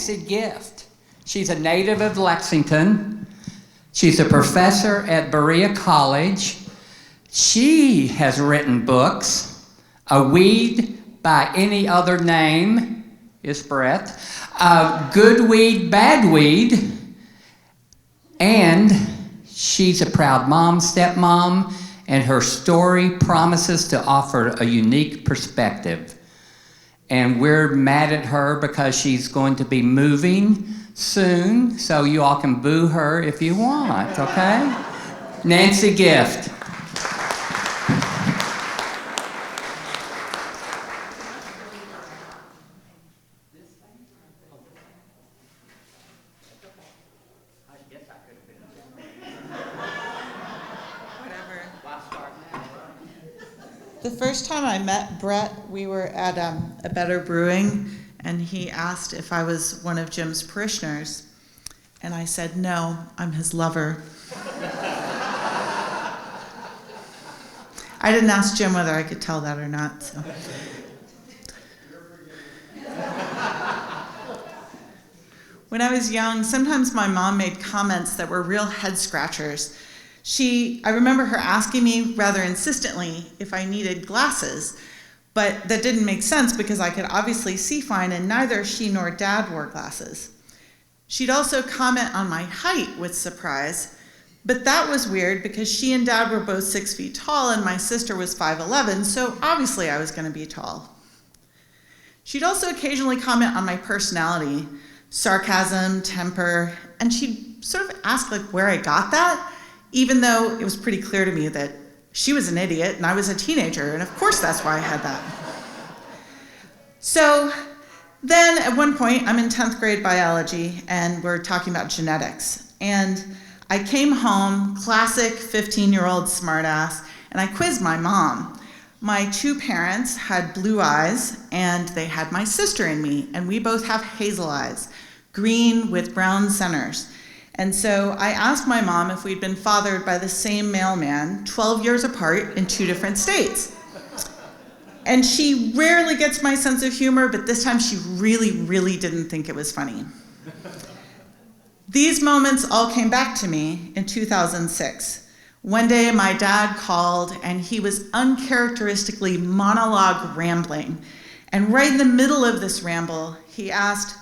Nancy Gift. She's a native of Lexington. She's a professor at Berea College. She has written books, A Weed by Any Other Name is Breath, Good Weed, Bad Weed, and she's a proud mom, stepmom, and her story promises to offer a unique perspective. And we're mad at her because she's going to be moving soon, so you all can boo her if you want, okay? Nancy Gift. The first time I met Brett, we were at a Better Brewing, and he asked if I was one of Jim's parishioners. And I said, no, I'm his lover. I didn't ask Jim whether I could tell that or not. So. When I was young, sometimes my mom made comments that were real head scratchers. I remember her asking me rather insistently if I needed glasses, but that didn't make sense because I could obviously see fine, and neither she nor Dad wore glasses. She'd also comment on my height with surprise, but that was weird because she and Dad were both 6 feet tall and my sister was 5'11", so obviously I was going to be tall. She'd also occasionally comment on my personality, sarcasm, temper, and she'd sort of ask where I got that, even though it was pretty clear to me that she was an idiot and I was a teenager, and of course that's why I had that. So then at one point, I'm in 10th grade biology, and we're talking about genetics. And I came home, classic 15-year-old smartass, and I quizzed my mom. My two parents had blue eyes, and they had my sister and me, and we both have hazel eyes, green with brown centers. And so I asked my mom if we'd been fathered by the same mailman, 12 years apart in 2 different states. And she rarely gets my sense of humor, but this time she really, really didn't think it was funny. These moments all came back to me in 2006. One day my dad called and he was uncharacteristically monologue rambling. And right in the middle of this ramble, he asked,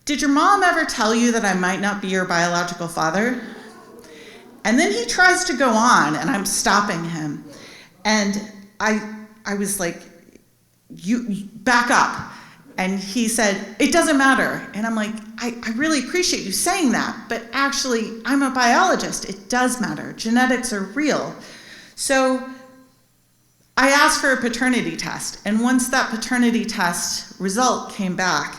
"Did your mom ever tell you that I might not be your biological father?" And then he tries to go on, and I'm stopping him. And I was like, you back up. And he said, "It doesn't matter." And I'm like, I really appreciate you saying that, but actually, I'm a biologist. It does matter. Genetics are real. So I asked for a paternity test, and once that paternity test result came back,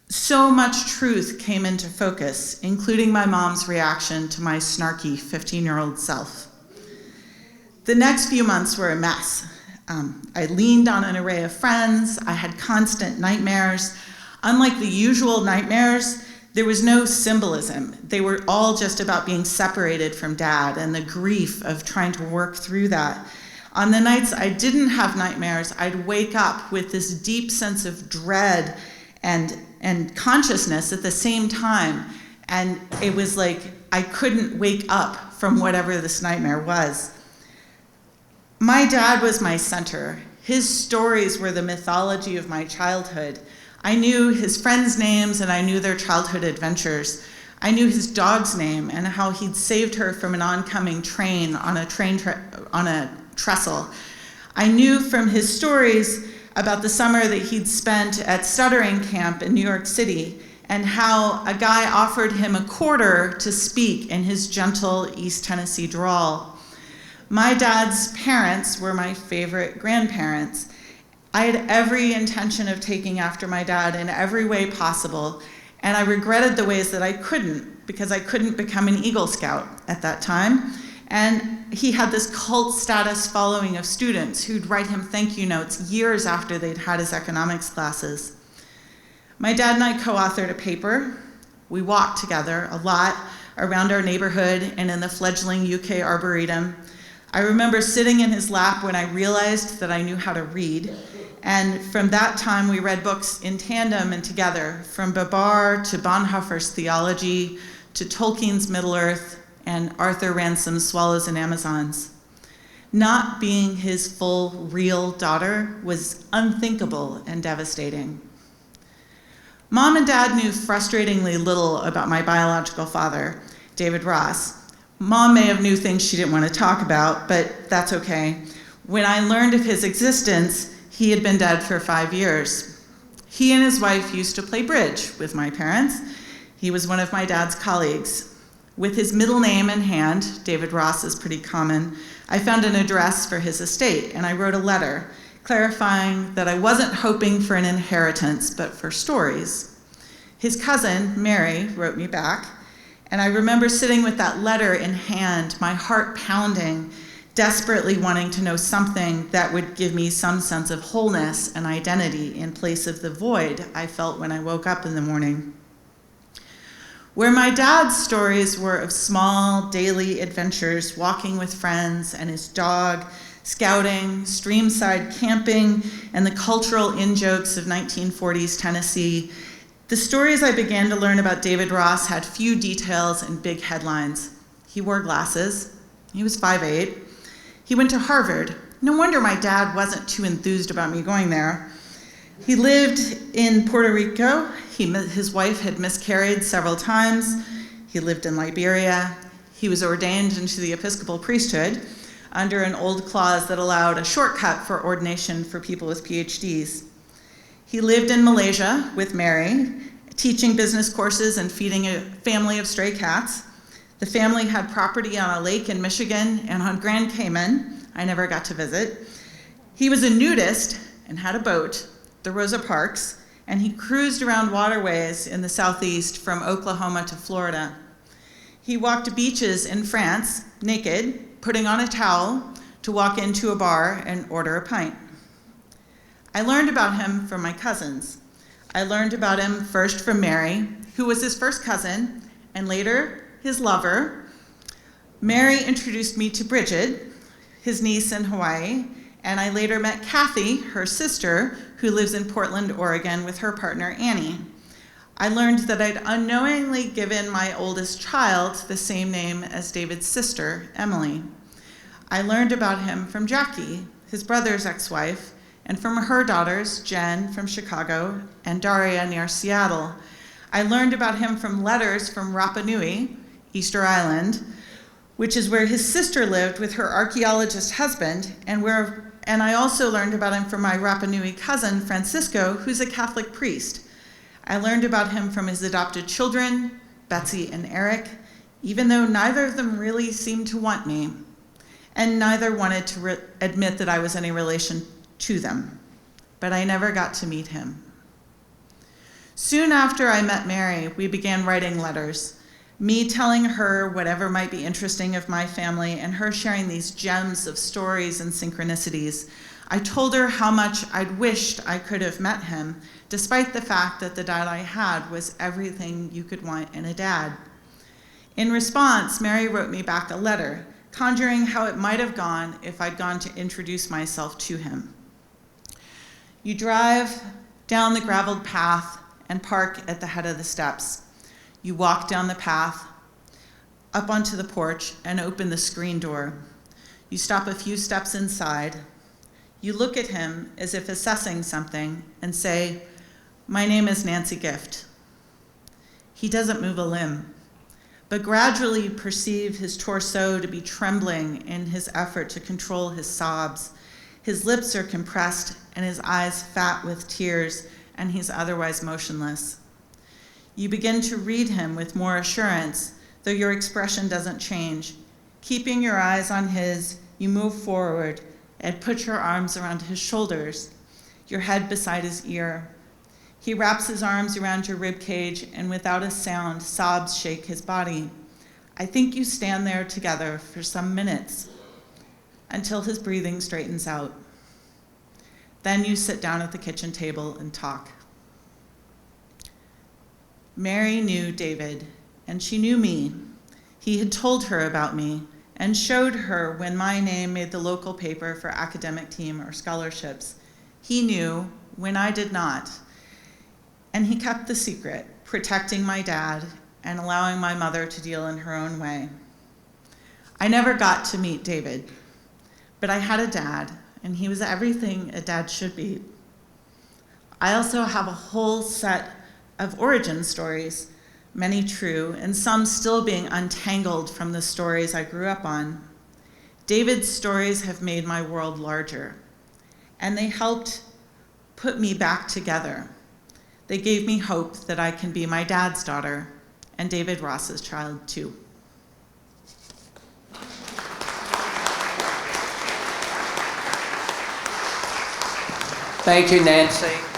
so much truth came into focus, including my mom's reaction to my snarky 15-year-old self. The next few months were a mess. I leaned on an array of friends. I had constant nightmares. Unlike the usual nightmares, there was no symbolism. They were all just about being separated from Dad and the grief of trying to work through that. On the nights I didn't have nightmares, I'd wake up with this deep sense of dread and consciousness at the same time. And it was like I couldn't wake up from whatever this nightmare was. My dad was my center. His stories were the mythology of my childhood. I knew his friends' names and I knew their childhood adventures. I knew his dog's name and how he'd saved her from an oncoming train on a trestle. I knew from his stories about the summer that he'd spent at stuttering camp in New York City and how a guy offered him a quarter to speak in his gentle East Tennessee drawl. My dad's parents were my favorite grandparents. I had every intention of taking after my dad in every way possible, and I regretted the ways that I couldn't, because I couldn't become an Eagle Scout at that time. And he had this cult status following of students who'd write him thank you notes years after they'd had his economics classes. My dad and I co-authored a paper. We walked together a lot around our neighborhood and in the fledgling UK Arboretum. I remember sitting in his lap when I realized that I knew how to read, And from that time, we read books in tandem and together, from Babar to Bonhoeffer's Theology to Tolkien's Middle-earth and Arthur Ransom's Swallows and Amazons. Not being his full, real daughter was unthinkable and devastating. Mom and Dad knew frustratingly little about my biological father, David Ross. Mom may have knew things she didn't want to talk about, but that's okay. When I learned of his existence, he had been dead for 5 years. He and his wife used to play bridge with my parents. He was one of my dad's colleagues. With his middle name in hand, David Ross is pretty common, I found an address for his estate, and I wrote a letter clarifying that I wasn't hoping for an inheritance, but for stories. His cousin, Mary, wrote me back, and I remember sitting with that letter in hand, my heart pounding, desperately wanting to know something that would give me some sense of wholeness and identity in place of the void I felt when I woke up in the morning. Where my dad's stories were of small daily adventures, walking with friends and his dog, scouting, streamside camping, and the cultural in-jokes of 1940s Tennessee, the stories I began to learn about David Ross had few details and big headlines. He wore glasses. He was 5'8". He went to Harvard. No wonder my dad wasn't too enthused about me going there. He lived in Puerto Rico. His wife had miscarried several times. He lived in Liberia. He was ordained into the Episcopal priesthood under an old clause that allowed a shortcut for ordination for people with PhDs. He lived in Malaysia with Mary, teaching business courses and feeding a family of stray cats. The family had property on a lake in Michigan and on Grand Cayman. I never got to visit. He was a nudist and had a boat, the Rosa Parks, and he cruised around waterways in the southeast from Oklahoma to Florida. He walked beaches in France, naked, putting on a towel to walk into a bar and order a pint. I learned about him from my cousins. I learned about him first from Mary, who was his first cousin, and later his lover. Mary introduced me to Bridget, his niece in Hawaii, and I later met Kathy, her sister, who lives in Portland, Oregon, with her partner, Annie. I learned that I'd unknowingly given my oldest child the same name as David's sister, Emily. I learned about him from Jackie, his brother's ex-wife, and from her daughters, Jen from Chicago and Daria near Seattle. I learned about him from letters from Rapa Nui, Easter Island, which is where his sister lived with her archaeologist husband, and I also learned about him from my Rapa Nui cousin, Francisco, who's a Catholic priest. I learned about him from his adopted children, Betsy and Eric, even though neither of them really seemed to want me, and neither wanted to admit that I was any relation to them, but I never got to meet him. Soon after I met Mary, we began writing letters, me telling her whatever might be interesting of my family, and her sharing these gems of stories and synchronicities. I told her how much I'd wished I could have met him, despite the fact that the dad I had was everything you could want in a dad. In response, Mary wrote me back a letter, conjuring how it might have gone if I'd gone to introduce myself to him. You drive down the graveled path and park at the head of the steps. You walk down the path, up onto the porch, and open the screen door. You stop a few steps inside. You look at him as if assessing something and say, "My name is Nancy Gift." He doesn't move a limb, but gradually you perceive his torso to be trembling in his effort to control his sobs. His lips are compressed and his eyes fat with tears, and he's otherwise motionless. You begin to read him with more assurance, though your expression doesn't change. Keeping your eyes on his, you move forward and put your arms around his shoulders, your head beside his ear. He wraps his arms around your rib cage, and without a sound, sobs shake his body. I think you stand there together for some minutes until his breathing straightens out. Then you sit down at the kitchen table and talk. Mary knew David, and she knew me. He had told her about me and showed her when my name made the local paper for academic team or scholarships. He knew when I did not, and he kept the secret, protecting my dad and allowing my mother to deal in her own way. I never got to meet David, but I had a dad, and he was everything a dad should be. I also have a whole set of origin stories, many true, and some still being untangled from the stories I grew up on. David's stories have made my world larger, and they helped put me back together. They gave me hope that I can be my dad's daughter and David Ross's child too. Thank you, Nancy.